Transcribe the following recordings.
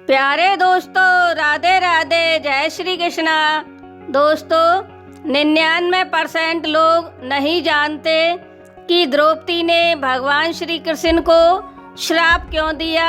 प्यारे दोस्तों, राधे राधे, जय श्री कृष्णा। दोस्तों, 99% लोग नहीं जानते कि द्रौपदी ने भगवान श्री कृष्ण को श्राप क्यों दिया।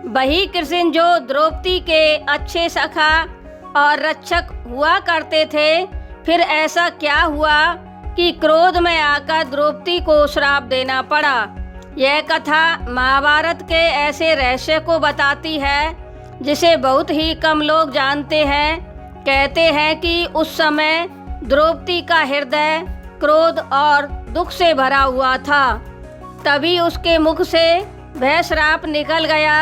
वही कृष्ण जो द्रौपदी के अच्छे सखा और रक्षक हुआ करते थे, फिर ऐसा क्या हुआ कि क्रोध में आकर द्रौपदी को श्राप देना पड़ा। यह कथा महाभारत के ऐसे रहस्य को बताती है जिसे बहुत ही कम लोग जानते हैं। कहते हैं कि उस समय द्रौपदी का हृदय क्रोध और दुख से भरा हुआ था, तभी उसके मुख से वह श्राप निकल गया।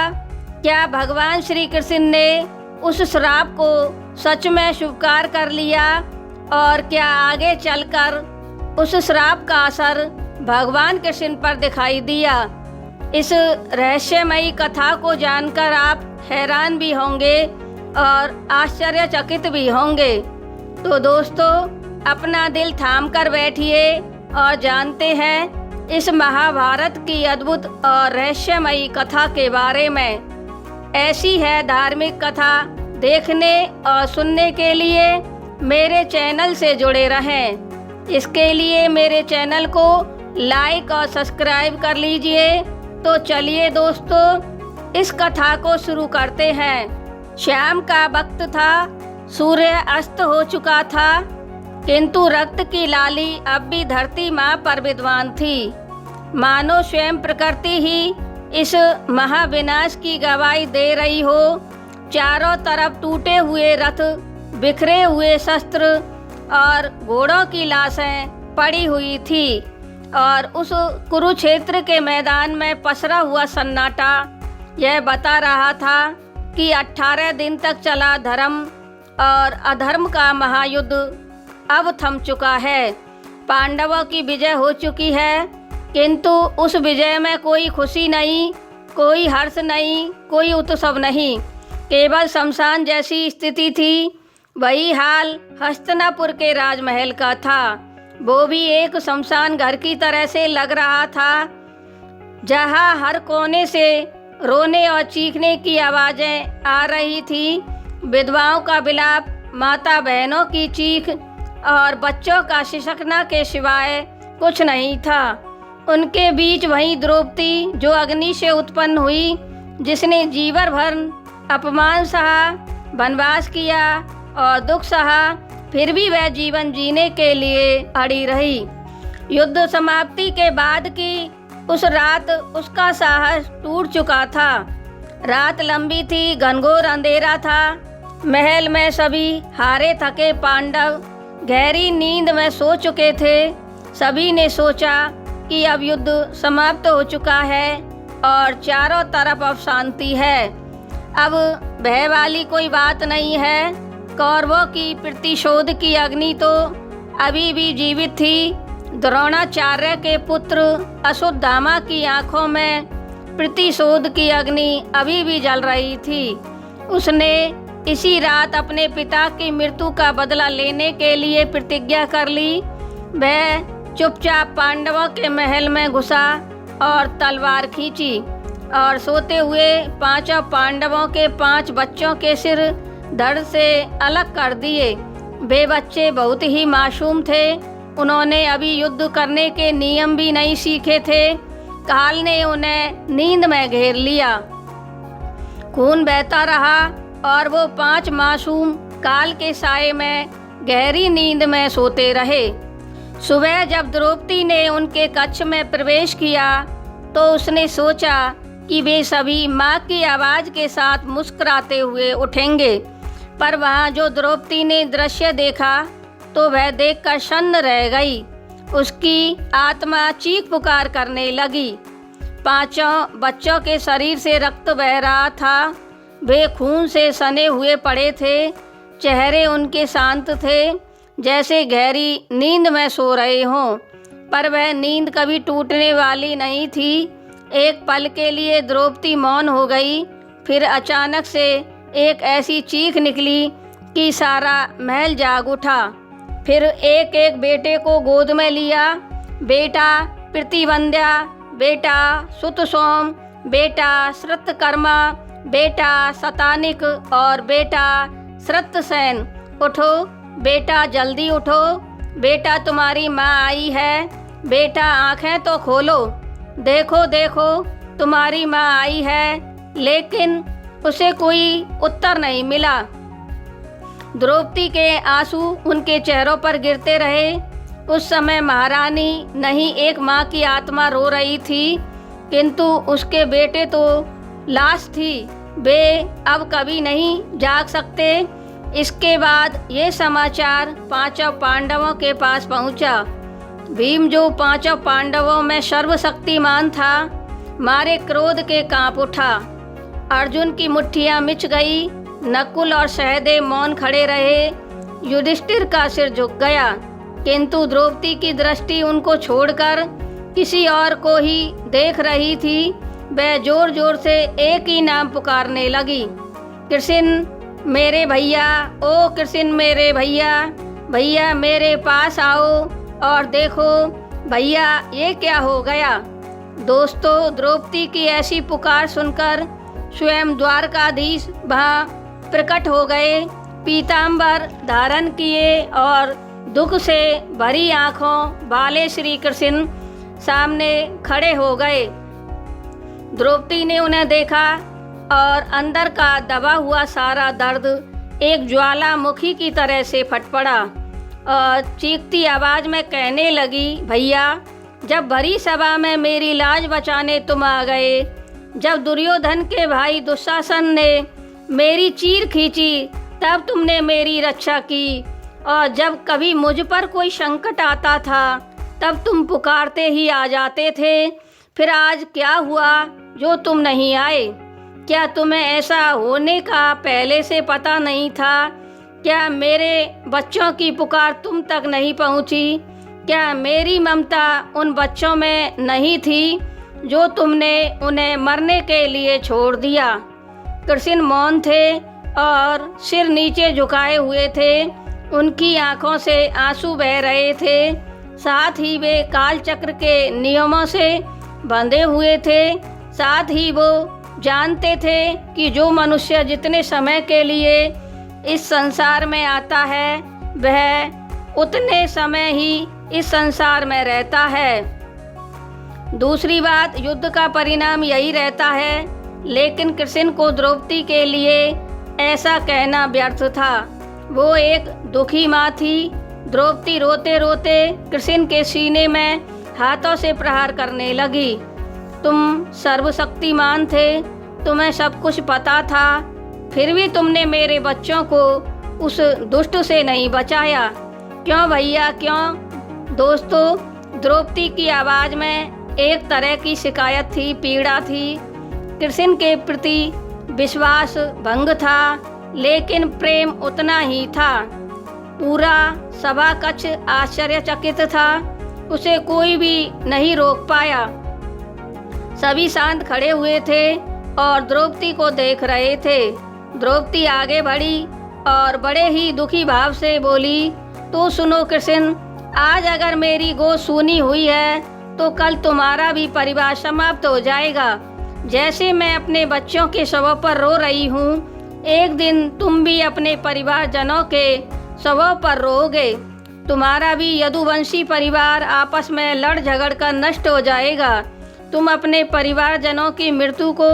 क्या भगवान श्री कृष्ण ने उस श्राप को सच में स्वीकार कर लिया और क्या आगे चलकर उस श्राप का असर भगवान कृष्ण पर दिखाई दिया? इस रहस्यमयी कथा को जानकर आप हैरान भी होंगे और आश्चर्यचकित भी होंगे। तो दोस्तों, अपना दिल थाम कर बैठिए और जानते हैं इस महाभारत की अद्भुत और रहस्यमयी कथा के बारे में। ऐसी है धार्मिक कथा देखने और सुनने के लिए मेरे चैनल से जुड़े रहें। इसके लिए मेरे चैनल को लाइक और सब्सक्राइब कर लीजिए। तो चलिए दोस्तों, इस कथा को शुरू करते हैं। शाम का वक्त था, सूर्य अस्त हो चुका था, किंतु रक्त की लाली अब भी धरती माँ पर विद्वान थी। मानो स्वयं प्रकृति ही इस महाविनाश की गवाही दे रही हो। चारों तरफ टूटे हुए रथ, बिखरे हुए शस्त्र और घोड़ों की लाशें पड़ी हुई थी और उस कुरुक्षेत्र के मैदान में पसरा हुआ सन्नाटा यह बता रहा था कि 18 दिन तक चला धर्म और अधर्म का महायुद्ध अब थम चुका है। पांडवों की विजय हो चुकी है, किंतु उस विजय में कोई खुशी नहीं, कोई हर्ष नहीं, कोई उत्सव नहीं, केवल शमशान जैसी स्थिति थी। वही हाल हस्तिनापुर के राजमहल का था। वो भी एक शमशान घर की तरह से लग रहा था, जहाँ हर कोने से रोने और चीखने की आवाज़ें आ रही थी। विधवाओं का विलाप, माता बहनों की चीख और बच्चों का सिसकना के सिवाय कुछ नहीं था। उनके बीच वही द्रौपदी जो अग्नि से उत्पन्न हुई, जिसने जीवन भर अपमान सहा, वनवास किया और दुख सहा, फिर भी वह जीवन जीने के लिए अड़ी रही। युद्ध समाप्ति के बाद की उस रात उसका साहस टूट चुका था। रात लंबी थी, घनघोर अंधेरा था। महल में सभी हारे थके पांडव गहरी नींद में सो चुके थे। सभी ने सोचा कि अब युद्ध समाप्त हो चुका है और चारों तरफ अब शांति है। अब भय वाली कोई बात नहीं है। कौरवों की प्रतिशोध की अग्नि तो अभी भी जीवित थी। द्रोणाचार्य के पुत्र अश्वत्थामा की आंखों में प्रतिशोध की अग्नि अभी भी जल रही थी। उसने इसी रात अपने पिता की मृत्यु का बदला लेने के लिए प्रतिज्ञा कर ली। वह चुपचाप पांडवों के महल में घुसा और तलवार खींची और सोते हुए पांचों पांडवों के 5 बच्चों के सिर धड़ से अलग कर दिए। वे बच्चे बहुत ही मासूम थे। उन्होंने अभी युद्ध करने के नियम भी नहीं सीखे थे। काल ने उन्हें नींद में घेर लिया। खून बहता रहा और वो 5 मासूम काल के साए में गहरी नींद में सोते रहे। सुबह जब द्रौपदी ने उनके कक्ष में प्रवेश किया तो उसने सोचा कि वे सभी माँ की आवाज़ के साथ मुस्कुराते हुए उठेंगे, पर वहाँ जो द्रौपदी ने दृश्य देखा तो वह देखकर शन्न रह गई। उसकी आत्मा चीख पुकार करने लगी। 5 बच्चों के शरीर से रक्त बह रहा था। वे खून से सने हुए पड़े थे। चेहरे उनके शांत थे, जैसे गहरी नींद में सो रहे हों, पर वह नींद कभी टूटने वाली नहीं थी। एक पल के लिए द्रौपदी मौन हो गई। फिर अचानक से एक ऐसी चीख निकली कि सारा महल जाग उठा। फिर एक एक बेटे को गोद में लिया। बेटा प्रतिवंद्या, बेटा सुतसोम, बेटा श्रुतकर्मा बेटा शतानिक और बेटा श्रुतसेन, उठो बेटा, जल्दी उठो बेटा, तुम्हारी माँ आई है। बेटा आंखें तो खोलो, देखो देखो तुम्हारी माँ आई है। लेकिन उसे कोई उत्तर नहीं मिला। द्रौपदी के आंसू उनके चेहरों पर गिरते रहे। उस समय महारानी नहीं एक माँ की आत्मा रो रही थी, किंतु उसके बेटे तो लाश थी, वे अब कभी नहीं जाग सकते। इसके बाद ये समाचार पांचों पांडवों के पास पहुंचा। भीम जो पांचों पांडवों में सर्वशक्तिमान था, मारे क्रोध के कांप उठा। अर्जुन की मुट्ठियां मिच गई। नकुल और सहदेव मौन खड़े रहे। युधिष्ठिर का सिर झुक गया, किंतु द्रौपदी की दृष्टि उनको छोड़कर किसी और को ही देख रही थी। वह जोर जोर से एक ही नाम पुकारने लगी, कृष्ण मेरे भैया, ओ कृष्ण मेरे भैया, भैया मेरे पास आओ और देखो भैया ये क्या हो गया। दोस्तों, द्रौपदी की ऐसी पुकार सुनकर स्वयं द्वारकाधीश वहाँ प्रकट हो गए, पीताम्बर धारण किए और दुख से भरी आंखों वाले श्री कृष्ण सामने खड़े हो गए। द्रौपदी ने उन्हें देखा और अंदर का दबा हुआ सारा दर्द एक ज्वालामुखी की तरह से फट पड़ा और चीखती आवाज में कहने लगी, भैया जब भरी सभा में मेरी लाज बचाने तुम आ गए, जब दुर्योधन के भाई दुशासन ने मेरी चीर खींची तब तुमने मेरी रक्षा की, और जब कभी मुझ पर कोई संकट आता था तब तुम पुकारते ही आ जाते थे। फिर आज क्या हुआ जो तुम नहीं आए? क्या तुम्हें ऐसा होने का पहले से पता नहीं था? क्या मेरे बच्चों की पुकार तुम तक नहीं पहुंची? क्या मेरी ममता उन बच्चों में नहीं थी जो तुमने उन्हें मरने के लिए छोड़ दिया? कृष्ण मौन थे और सिर नीचे झुकाए हुए थे। उनकी आंखों से आंसू बह रहे थे। साथ ही वे काल चक्र के नियमों से बंधे हुए थे। साथ ही वो जानते थे कि जो मनुष्य जितने समय के लिए इस संसार में आता है वह उतने समय ही इस संसार में रहता है। दूसरी बात, युद्ध का परिणाम यही रहता है, लेकिन कृष्ण को द्रौपदी के लिए ऐसा कहना व्यर्थ था। वो एक दुखी माँ थी। द्रौपदी रोते रोते कृष्ण के सीने में हाथों से प्रहार करने लगी। तुम सर्वशक्तिमान थे, तुम्हें सब कुछ पता था, फिर भी तुमने मेरे बच्चों को उस दुष्ट से नहीं बचाया। क्यों भैया क्यों? दोस्तों, द्रौपदी की आवाज़ में एक तरह की शिकायत थी, पीड़ा थी। कृष्ण के प्रति विश्वास भंग था, लेकिन प्रेम उतना ही था। पूरा सभा कक्ष आश्चर्यचकित था, उसे कोई भी नहीं रोक पाया। सभी शांत खड़े हुए थे और द्रौपदी को देख रहे थे। द्रौपदी आगे बढ़ी और बड़े ही दुखी भाव से बोली, तो सुनो कृष्ण, आज अगर मेरी गोद सूनी हुई है तो कल तुम्हारा भी परिवार समाप्त हो जाएगा। जैसे मैं अपने बच्चों के शवों पर रो रही हूँ, एक दिन तुम भी अपने परिवारजनों के शवों पर रोओगे। तुम्हारा भी यदुवंशी परिवार आपस में लड़ झगड़ कर नष्ट हो जाएगा। तुम अपने परिवारजनों की मृत्यु को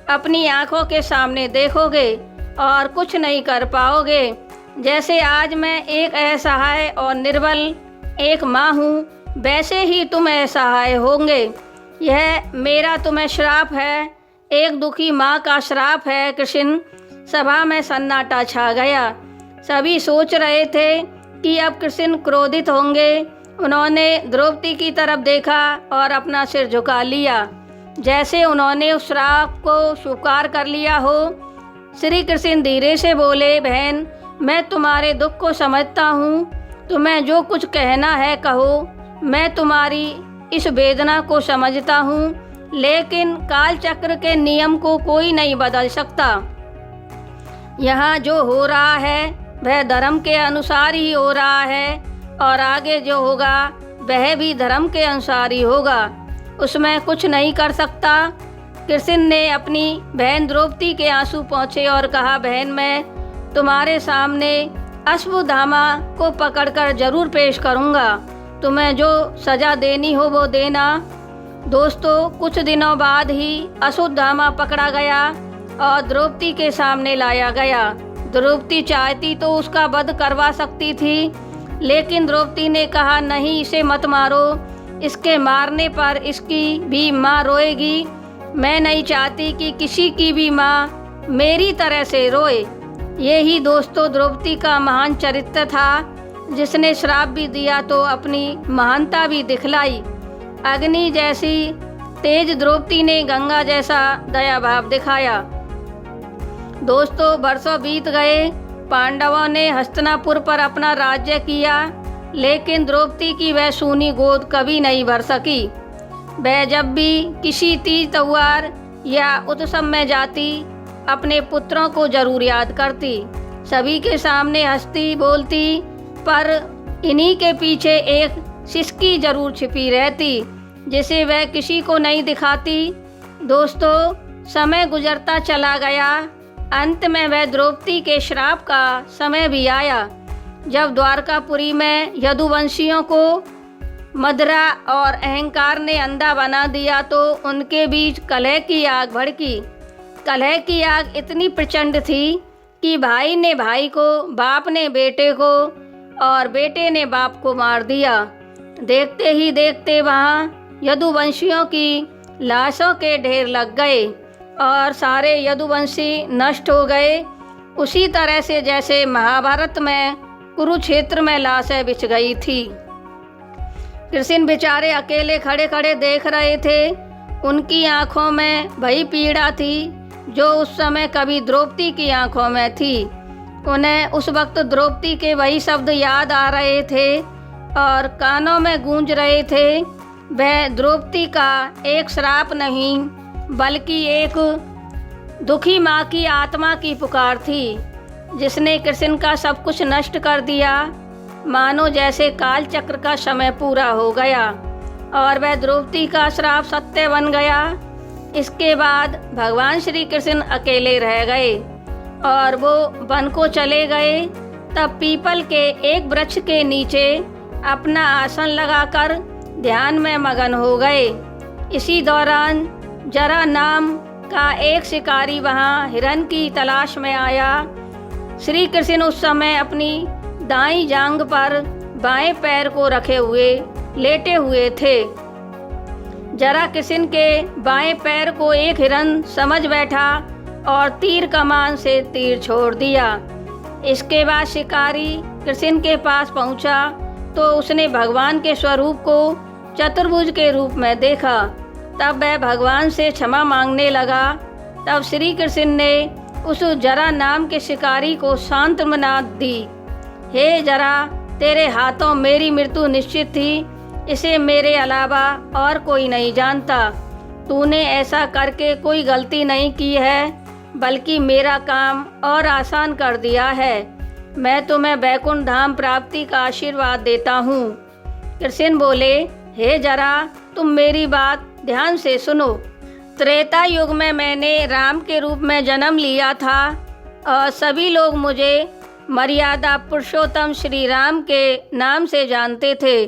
अपनी आंखों के सामने देखोगे और कुछ नहीं कर पाओगे। जैसे आज मैं एक असहाय और निर्बल एक माँ हूँ, वैसे ही तुम असहाय होंगे। यह मेरा तुम्हें श्राप है, एक दुखी माँ का श्राप है। कृष्ण, सभा में सन्नाटा छा गया। सभी सोच रहे थे कि अब कृष्ण क्रोधित होंगे। उन्होंने द्रौपदी की तरफ देखा और अपना सिर झुका लिया, जैसे उन्होंने उस श्राप को स्वीकार कर लिया हो। श्री कृष्ण धीरे से बोले, बहन, मैं तुम्हारे दुख को समझता हूँ, तुम्हें जो कुछ कहना है कहो। मैं तुम्हारी इस वेदना को समझता हूँ, लेकिन काल चक्र के नियम को कोई नहीं बदल सकता। यहाँ जो हो रहा है वह धर्म के अनुसार ही हो रहा है, और आगे जो होगा वह भी धर्म के अनुसार ही होगा। उसमें कुछ नहीं कर सकता। कृष्ण ने अपनी बहन द्रौपदी के आंसू पोंछे और कहा, बहन मैं तुम्हारे सामने अश्वत्थामा को पकड़कर जरूर पेश करूंगा। तुम्हें जो सजा देनी हो वो देना। दोस्तों, कुछ दिनों बाद ही अश्वत्थामा पकड़ा गया और द्रौपदी के सामने लाया गया। द्रौपदी चाहती तो उसका वध करवा सकती थी, लेकिन द्रौपदी ने कहा, नहीं, इसे मत मारो। इसके मारने पर इसकी भी माँ रोएगी। मैं नहीं चाहती कि किसी की भी माँ मेरी तरह से रोए। यही दोस्तों द्रौपदी का महान चरित्र था, जिसने श्राप भी दिया तो अपनी महानता भी दिखलाई। अग्नि जैसी तेज द्रौपदी ने गंगा जैसा दया भाव दिखाया। दोस्तों, वर्षों बीत गए। पांडवों ने हस्तिनापुर पर अपना राज्य किया, लेकिन द्रौपदी की वह सूनी गोद कभी नहीं भर सकी। वह जब भी किसी तीज त्योहार या उत्सव में जाती, अपने पुत्रों को जरूर याद करती, सभी के सामने हंसती बोलती, पर इन्हीं के पीछे एक सिसकी जरूर छिपी रहती, जिसे वह किसी को नहीं दिखाती। दोस्तों, समय गुजरता चला गया। अंत में वह द्रौपदी के श्राप का समय भी आया। जब द्वारकापुरी में यदुवंशियों को मदरा और अहंकार ने अंधा बना दिया, तो उनके बीच कलह की आग भड़की। कलह की आग इतनी प्रचंड थी कि भाई ने भाई को, बाप ने बेटे को और बेटे ने बाप को मार दिया। देखते ही देखते वहाँ यदुवंशियों की लाशों के ढेर लग गए और सारे यदुवंशी नष्ट हो गए। उसी तरह से जैसे महाभारत में कुरुक्षेत्र में लाशें बिछ गई थी। कृष्ण बेचारे अकेले खड़े खड़े देख रहे थे। उनकी आंखों में वही पीड़ा थी जो उस समय कभी द्रौपदी की आंखों में थी। उन्हें उस वक्त द्रौपदी के वही शब्द याद आ रहे थे और कानों में गूंज रहे थे। वह द्रौपदी का एक श्राप नहीं, बल्कि एक दुखी माँ की आत्मा की पुकार थी, जिसने कृष्ण का सब कुछ नष्ट कर दिया। मानो जैसे काल चक्र का समय पूरा हो गया और वह द्रौपदी का श्राप सत्य बन गया। इसके बाद भगवान श्री कृष्ण अकेले रह गए और वो वन को चले गए। तब पीपल के एक वृक्ष के नीचे अपना आसन लगाकर ध्यान में मगन हो गए। इसी दौरान जरा नाम का एक शिकारी वहाँ हिरण की तलाश में आया। श्री कृष्ण उस समय अपनी दाईं जांघ पर बाएं पैर को रखे हुए लेटे हुए थे। जरा कृष्ण के बाएं पैर को एक हिरण समझ बैठा और तीर कमान से तीर छोड़ दिया। इसके बाद शिकारी कृष्ण के पास पहुंचा तो उसने भगवान के स्वरूप को चतुर्भुज के रूप में देखा। तब वह भगवान से क्षमा मांगने लगा। तब श्री कृष्ण ने उस जरा नाम के शिकारी को सांत्वना दी। हे जरा, तेरे हाथों मेरी मृत्यु निश्चित थी, इसे मेरे अलावा और कोई नहीं जानता। तूने ऐसा करके कोई गलती नहीं की है, बल्कि मेरा काम और आसान कर दिया है। मैं तुम्हें वैकुंठ धाम प्राप्ति का आशीर्वाद देता हूँ। कृष्ण बोले, हे जरा, तुम मेरी बात ध्यान से सुनो। त्रेता युग में मैंने राम के रूप में जन्म लिया था और सभी लोग मुझे मर्यादा पुरुषोत्तम श्री राम के नाम से जानते थे।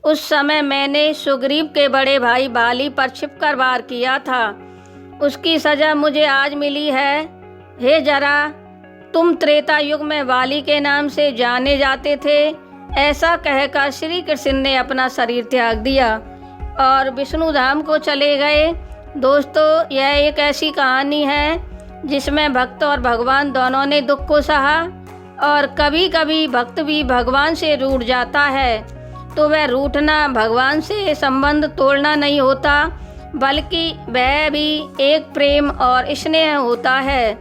उस समय मैंने सुग्रीव के बड़े भाई बाली पर छिपकर वार किया था। उसकी सजा मुझे आज मिली है। हे जरा, तुम त्रेता युग में वाली के नाम से जाने जाते थे। ऐसा कहकर श्री कृष्ण ने अपना शरीर त्याग दिया और विष्णु धाम को चले गए। दोस्तों, यह एक ऐसी कहानी है जिसमें भक्त और भगवान दोनों ने दुख को सहा और कभी कभी भक्त भी भगवान से रूठ जाता है, तो वह रूठना भगवान से संबंध तोड़ना नहीं होता, बल्कि वह भी एक प्रेम और स्नेह होता है।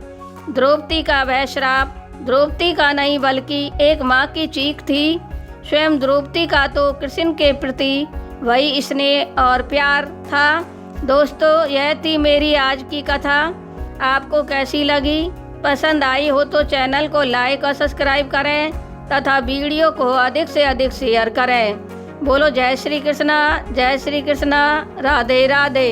द्रौपदी का वह श्राप द्रौपदी का नहीं, बल्कि एक माँ की चीख थी। स्वयं द्रौपदी का तो कृष्ण के प्रति वही स्नेह और प्यार था। दोस्तों, यह थी मेरी आज की कथा। आपको कैसी लगी? पसंद आई हो तो चैनल को लाइक और सब्सक्राइब करें तथा वीडियो को अधिक से अधिक शेयर करें। बोलो जय श्री कृष्णा, जय श्री कृष्णा, राधे राधे।